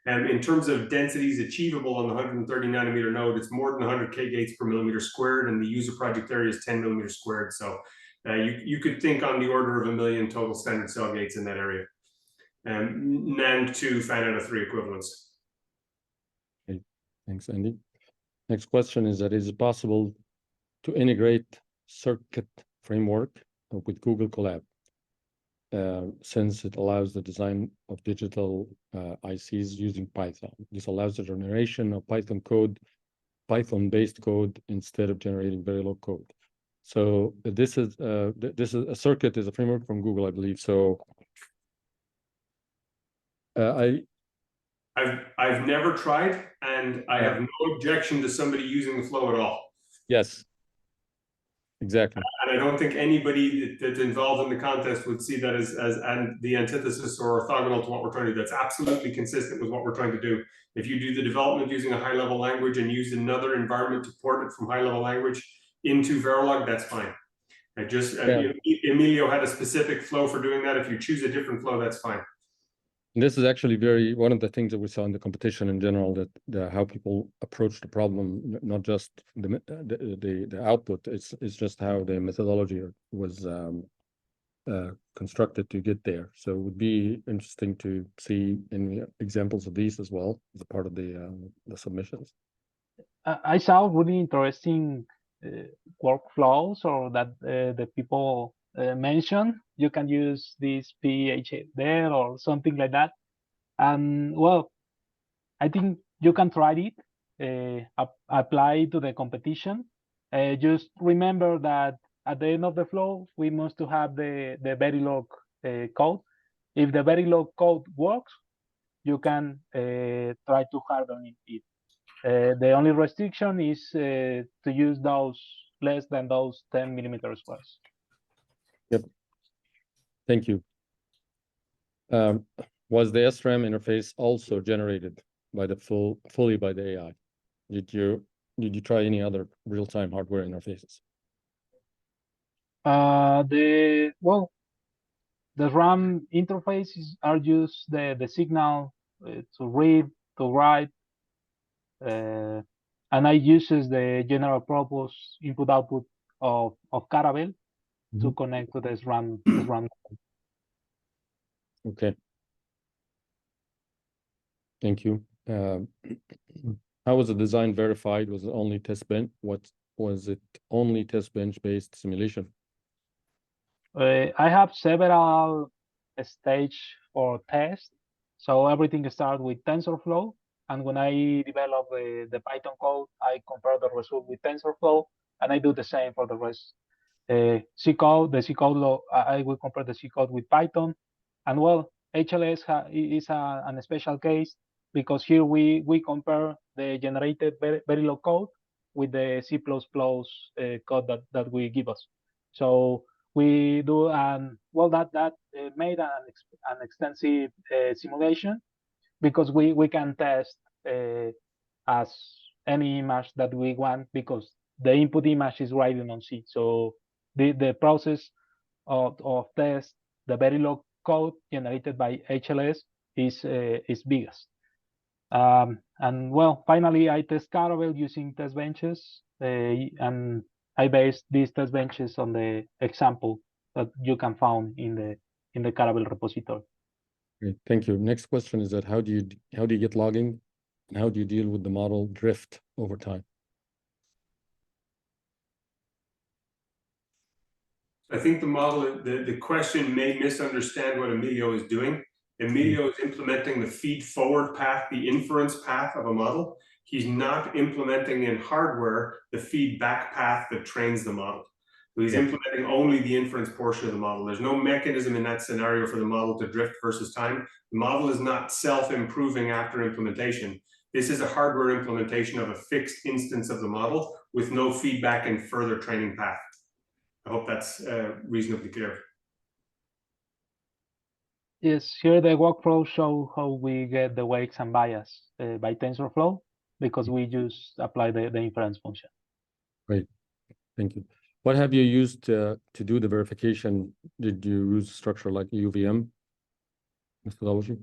Speaker 3: And in terms of densities achievable on the 130 nanometer node, it's more than 100 K gates per millimeter squared, and the user project area is 10 millimeters squared. So you could think on the order of 1 million total standard cell gates in that area. NAND 2 fan out of 3 equivalents.
Speaker 1: Okay. Thanks, Andy. Next question is that is it possible to integrate circuit framework with Google Colab, since it allows the design of digital ICs using Python? This allows the generation of Python-based code instead of generating very low code. So this is a circuit is a framework from Google, I believe. So
Speaker 3: I've never tried, and I have no objection to somebody using the flow at all.
Speaker 1: Yes, exactly.
Speaker 3: And I don't think anybody that's involved in the contest would see that as the antithesis or orthogonal to what we're trying to do. That's absolutely consistent with what we're trying to do. If you do the development using a high-level language and use another environment to port it from high-level language into Verilog, that's fine. Emilio had a specific flow for doing that. If you choose a different flow, that's fine.
Speaker 1: And this is actually one of the things that we saw in the competition in general, that how people approach the problem, not just the output, it's just how the methodology was constructed to get there. So it would be interesting to see any examples of these as well as a part of the submissions.
Speaker 2: I saw really interesting workflows, or that the people mentioned. You can use this PH there or something like that. And well, I think you can try it, apply to the competition. Just remember that at the end of the flow, we must to have the Verilog code. If the Verilog code works, you can try to harden it. The only restriction is to use those less than those 10 millimeter squares.
Speaker 1: Yep. Thank you. Was the SRAM interface also generated by fully by the AI? Did you try any other real-time hardware interfaces?
Speaker 2: The RAM interfaces are used the signal to read, to write, and I uses the general purpose input-output of Caravel to connect to this RAM.
Speaker 1: Okay. Thank you. How was the design verified? Was it only test bench? Was it only test bench based simulation?
Speaker 2: I have several stages for test. So everything starts with TensorFlow, and when I develop the Python code, I compare the result with TensorFlow, and I do the same for the rest. C code, I will compare the C code with Python, and well, HLS is a special case because here we compare the generated Verilog code with the C++ code that we give us. So we do that made an extensive simulation, because we can test as any image that we want, because the input image is written on C. So the process of test the Verilog code generated by HLS is biggest. And well, finally, I test Caravel using test benches, and I based these test benches on the example that you can find in the Caravel repository.
Speaker 1: Great, thank you. Next question is that how do you get logging, and how do you deal with the model drift over time?
Speaker 3: I think the question may misunderstand what Emilio is doing. Emilio is implementing the feed forward path, the inference path of a model. He's not implementing in hardware the feedback path that trains the model. So he's implementing only the inference portion of the model. There's no mechanism in that scenario for the model to drift versus time. The model is not self-improving after implementation. This is a hardware implementation of a fixed instance of the model with no feedback and further training path. I hope that's reasonably clear.
Speaker 2: Yes, here the workflow show how we get the weights and bias by TensorFlow, because we just apply the inference function.
Speaker 1: Great, thank you. What have you used to do the verification? Did you use structure like UVM methodology?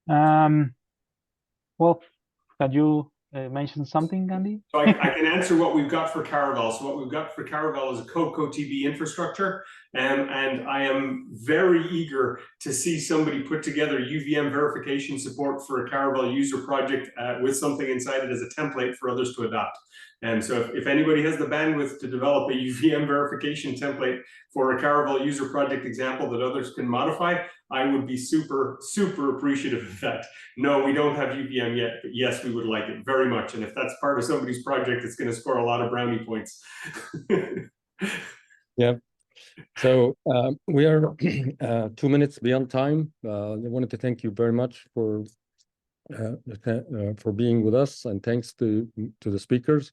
Speaker 2: Well, can you mention something, Andy?
Speaker 3: So I can answer what we've got for Caravel. So what we've got for Caravel is a CodeCo-TB infrastructure, and I am very eager to see somebody put together UVM verification support for a Caravel user project with something inside it as a template for others to adopt. And so if anybody has the bandwidth to develop a UVM verification template for a Caravel user project example that others can modify, I would be super, super appreciative of that. No, we don't have UVM yet, but yes, we would like it very much. And if that's part of somebody's project, it's going to score a lot of brownie points.
Speaker 1: Yeah. So we are 2 minutes beyond time. I wanted to thank you very much for being with us, and thanks to the speakers.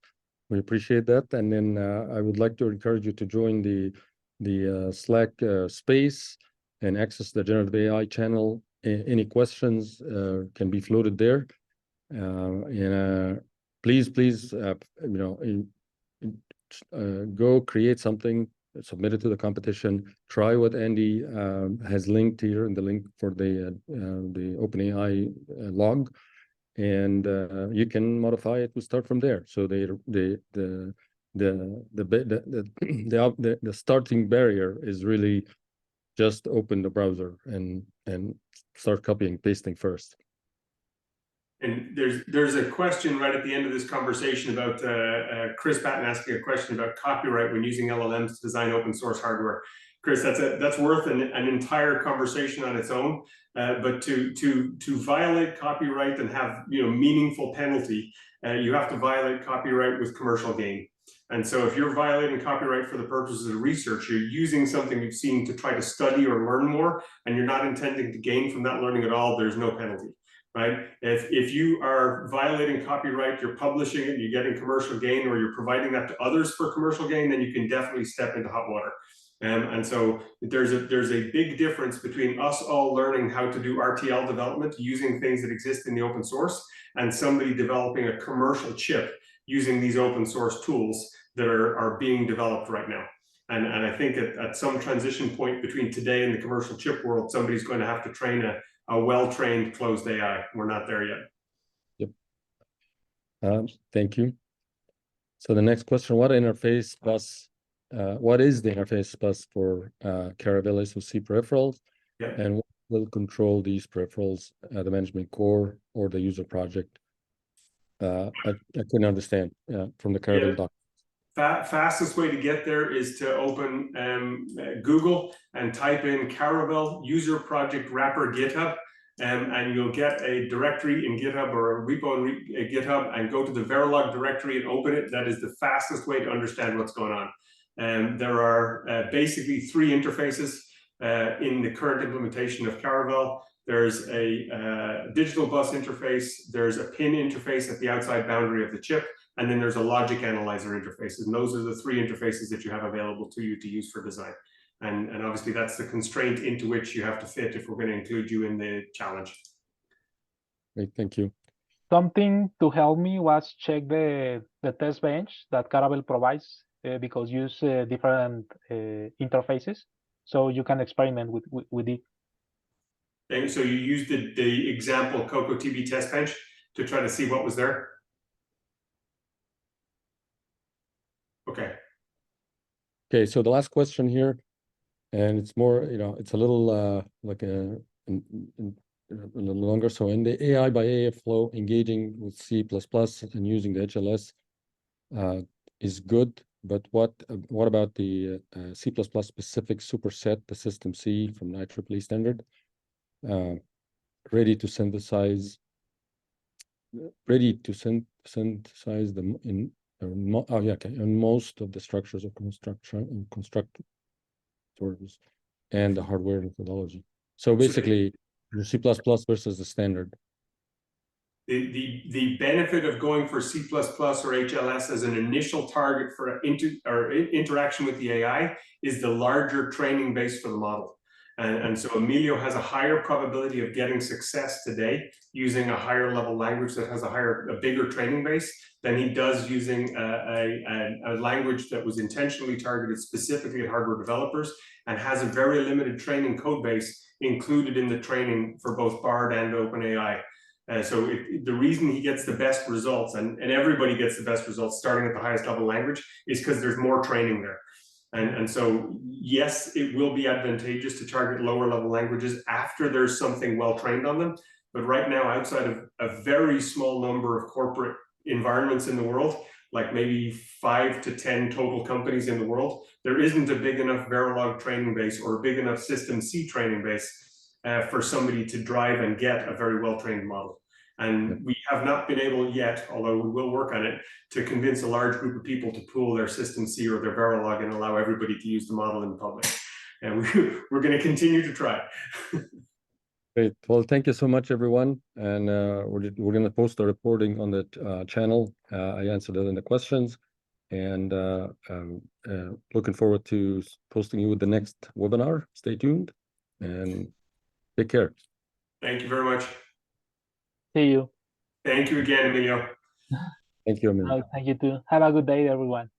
Speaker 1: We appreciate that. And then I would like to encourage you to join the Slack space and access the Generative AI channel. Any questions can be floated there. Please, go create something, submit it to the competition. Try what Andy has linked here in the link for the OpenAI log, and you can modify it. We start from there. So the starting barrier is really just open the browser and start copying, pasting first.
Speaker 3: And there's a question right at the end of this conversation about Chris Patton asking a question about copyright when using LLMs to design open source hardware. Chris, that's worth an entire conversation on its own. But to violate copyright and have meaningful penalty, you have to violate copyright with commercial gain. And so if you're violating copyright for the purposes of research, you're using something you've seen to try to study or learn more, and you're not intending to gain from that learning at all, there's no penalty. Right? If you are violating copyright, you're publishing it, you're getting commercial gain, or you're providing that to others for commercial gain, then you can definitely step into hot water. And so there's a big difference between us all learning how to do RTL development using things that exist in the open source, and somebody developing a commercial chip using these open source tools that are being developed right now. And I think at some transition point between today and the commercial chip world, somebody's going to have to train a well-trained closed AI. We're not there yet.
Speaker 1: Yep. Thank you. So the next question: what is the interface bus for Caravel SoC peripherals?
Speaker 3: Yep.
Speaker 1: And what will control these peripherals, the management core or the user project? I couldn't understand from the Caravel doc.
Speaker 3: Fastest way to get there is to open Google and type in Caravel user project wrapper GitHub, and you'll get a directory in GitHub or a repo in GitHub, and go to the Verilog directory and open it. That is the fastest way to understand what's going on. And there are basically 3 interfaces in the current implementation of Caravel. there's a digital bus interface, there's a pin interface at the outside boundary of the chip, and then there's a logic analyzer interface. And those are the three interfaces that you have available to you to use for design. And obviously that's the constraint into which you have to fit if we're going to include you in the challenge.
Speaker 1: Great, thank you.
Speaker 2: Something to help me was check the test bench that Caravel provides because use different interfaces, so you can experiment with it.
Speaker 3: And so you used the example CocoaTB test bench to try to see what was there? Okay.
Speaker 1: Okay, so the last question here, and it's more, it's a little like a little longer. So in the AI by AI flow, engaging with C++ and using the HLS is good, but what about the C++ specific superset, the system C from the IEEE standard, ready to synthesize them in most of the structures of construction and constructors and the hardware methodology. So basically, the C++ versus the standard.
Speaker 3: The benefit of going for C++ or HLS as an initial target for interaction with the AI is the larger training base for the model. And so Emilio has a higher probability of getting success today using a higher level language that has a bigger training base than he does using a language that was intentionally targeted specifically at hardware developers and has a very limited training code base included in the training for both BARD and OpenAI. So the reason he gets the best results, and everybody gets the best results starting at the highest level language, is because there's more training there. And so, yes, it will be advantageous to target lower level languages after there's something well trained on them. But right now, outside of a very small number of corporate environments in the world, like maybe 5 to 10 total companies in the world, there isn't a big enough Verilog training base or a big enough System C training base for somebody to drive and get a very well-trained model. And we have not been able yet, although we will work on it, to convince a large group of people to pool their System C or their Verilog and allow everybody to use the model in the public. And we're going to continue to try.
Speaker 1: Great. Well, thank you so much, everyone. And we're going to post the reporting on the channel. I answered all the questions. And looking forward to posting you with the next webinar. Stay tuned and take care.
Speaker 3: Thank you very much.
Speaker 2: See you.
Speaker 3: Thank you again, Emilio.
Speaker 1: Thank you, Emilio.
Speaker 2: Thank you too. Have a good day, everyone.